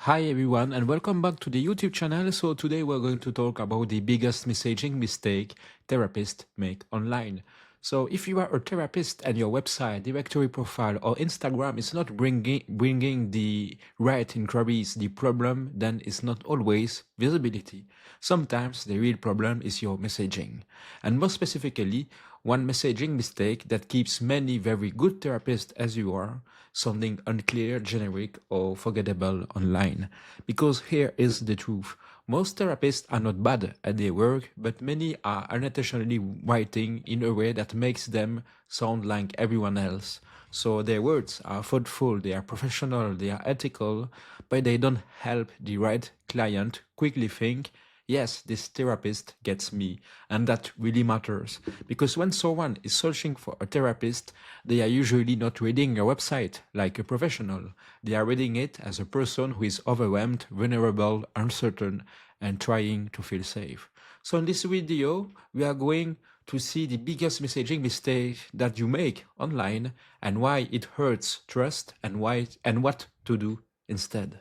Hi everyone and welcome back to the YouTube channel. So today we're going to talk about the biggest messaging mistake therapists make online. So if you are a therapist and your website, directory profile or Instagram is not bringing the right inquiries, the problem then is not always visibility. Sometimes the real problem is your messaging. And more specifically, one messaging mistake that keeps many very good therapists as you are sounding unclear, generic, or forgettable online. Because here is the truth. Most therapists are not bad at their work, but many are unintentionally writing in a way that makes them sound like everyone else. So their words are thoughtful, they are professional, they are ethical, but they don't help the right client quickly think, yes, this therapist gets me. And that really matters. Because when someone is searching for a therapist, they are usually not reading your website like a professional. They are reading it as a person who is overwhelmed, vulnerable, uncertain, and trying to feel safe. So in this video, we are going to see the biggest messaging mistake that you make online and why it hurts trust and what to do instead.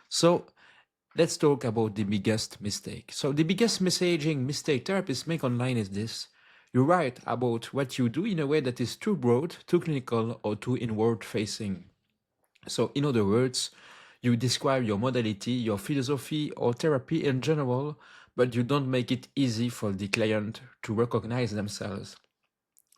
So let's talk about the biggest mistake. So the biggest messaging mistake therapists make online is this. You write about what you do in a way that is too broad, too clinical, or too inward facing. So in other words, you describe your modality, your philosophy, or therapy in general, but you don't make it easy for the client to recognize themselves.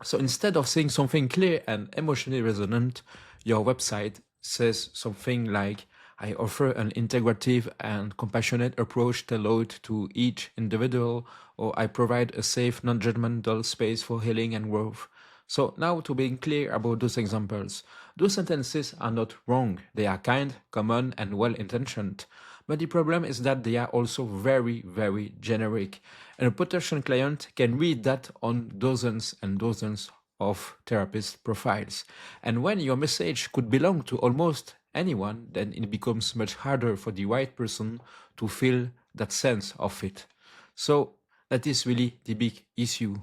So instead of saying something clear and emotionally resonant, your website says something like, I offer an integrative and compassionate approach tailored to each individual, or I provide a safe, non-judgmental space for healing and growth. So now to being clear about those examples, those sentences are not wrong. They are kind, common, and well-intentioned. But the problem is that they are also very, very generic. And a potential client can read that on dozens and dozens of therapist profiles. And when your message could belong to almost anyone, then it becomes much harder for the right person to feel that sense of it. So that is really the big issue.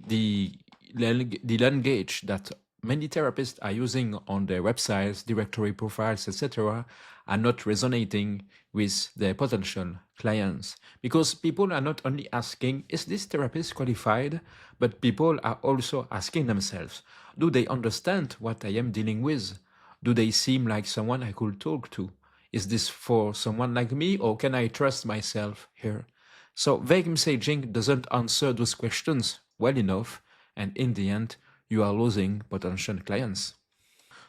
The language that many therapists are using on their websites, directory profiles, etc., are not resonating with their potential clients. Because people are not only asking, is this therapist qualified? But people are also asking themselves, do they understand what I am dealing with? Do they seem like someone I could talk to? Is this for someone like me, or can I trust myself here? So vague messaging doesn't answer those questions well enough, and in the end, you are losing potential clients.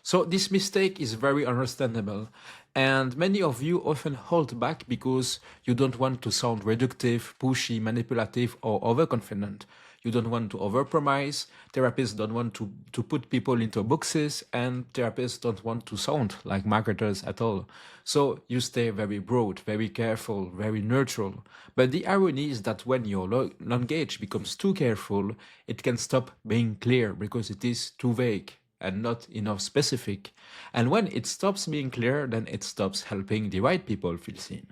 So this mistake is very understandable, and many of you often hold back because you don't want to sound reductive, pushy, manipulative, or overconfident. You don't want to overpromise. Therapists don't want to put people into boxes, and therapists don't want to sound like marketers at all. So you stay very broad, very careful, very neutral. But the irony is that when your language becomes too careful, it can stop being clear because it is too vague and not enough specific. And when it stops being clear, then it stops helping the right people feel seen.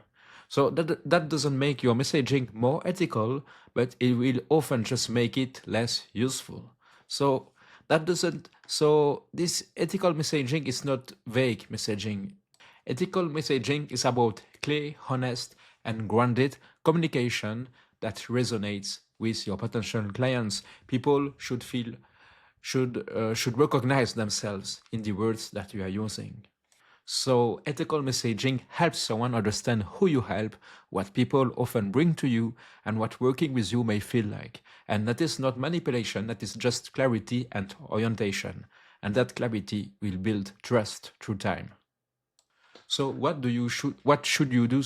So that doesn't make your messaging more ethical, but it will often just make it less useful. So this ethical messaging is not vague messaging. Ethical messaging is about clear, honest, and grounded communication that resonates with your potential clients. People should recognize themselves in the words that you are using. So ethical messaging helps someone understand who you help, what people often bring to you, and what working with you may feel like. And that is not manipulation, that is just clarity and orientation. And that clarity will build trust through time. So what should you do,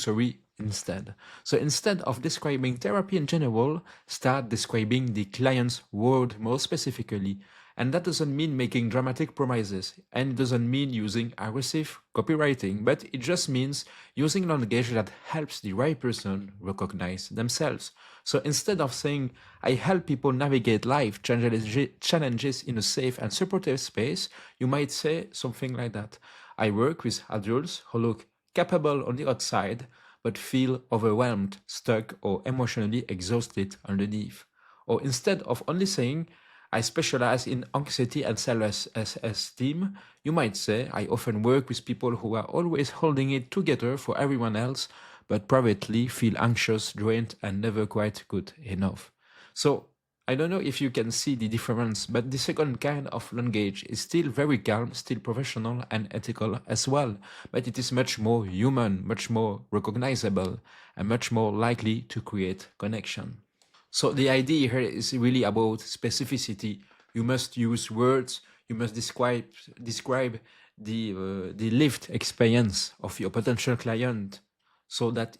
instead? So instead of describing therapy in general, start describing the client's word more specifically. And that doesn't mean making dramatic promises, and it doesn't mean using aggressive copywriting, but it just means using language that helps the right person recognize themselves. So instead of saying, I help people navigate life challenges in a safe and supportive space, you might say something like that. I work with adults who look capable on the outside, but feel overwhelmed, stuck, or emotionally exhausted underneath. Or instead of only saying, I specialize in anxiety and self-esteem. You might say I often work with people who are always holding it together for everyone else, but privately feel anxious, drained, and never quite good enough. So I don't know if you can see the difference, but the second kind of language is still very calm, still professional and ethical as well, but it is much more human, much more recognizable, and much more likely to create connection. So the idea here is really about specificity. You must use words. You must describe the lived experience of your potential client, so that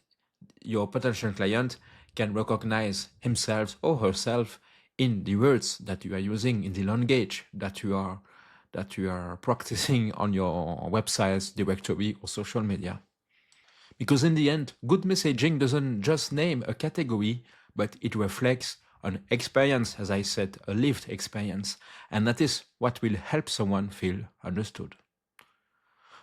your potential client can recognize himself or herself in the words that you are using, in the language that you are practicing on your websites, directory, or social media. Because in the end, good messaging doesn't just name a category, but it reflects an experience, as I said, a lived experience. And that is what will help someone feel understood.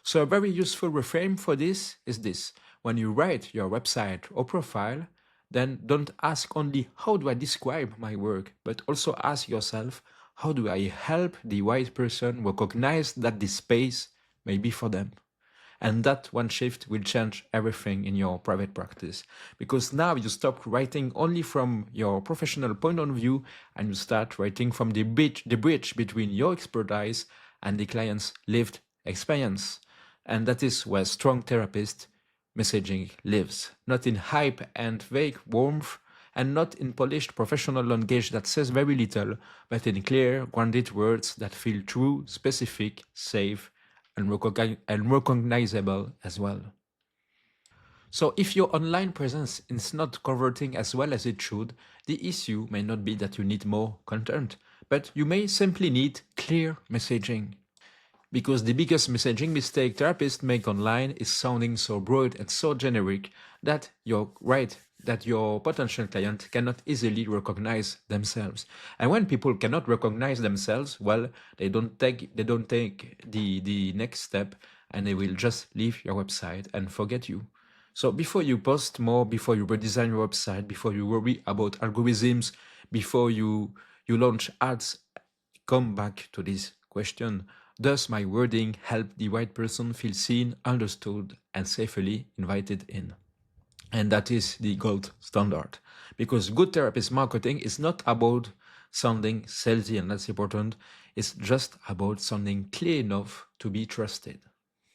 So a very useful reframe for this is this. When you write your website or profile, then don't ask only how do I describe my work, but also ask yourself, how do I help the right person recognize that this space may be for them? And that one shift will change everything in your private practice. Because now you stop writing only from your professional point of view and you start writing from the bridge between your expertise and the client's lived experience. And that is where strong therapist messaging lives, not in hype and vague warmth, and not in polished professional language that says very little, but in clear, grounded words that feel true, specific, safe, and recognizable as well. So if your online presence is not converting as well as it should, the issue may not be that you need more content, but you may simply need clear messaging. Because the biggest messaging mistake therapists make online is sounding so broad and so generic that your potential client cannot easily recognize themselves. And when people cannot recognize themselves, well, they don't take the next step, and they will just leave your website and forget you. So before you post more, before you redesign your website, before you worry about algorithms, before you launch ads, come back to this question. Does my wording help the right person feel seen, understood, and safely invited in? And that is the gold standard. Because good therapist marketing is not about sounding salesy, and that's important. It's just about sounding clear enough to be trusted.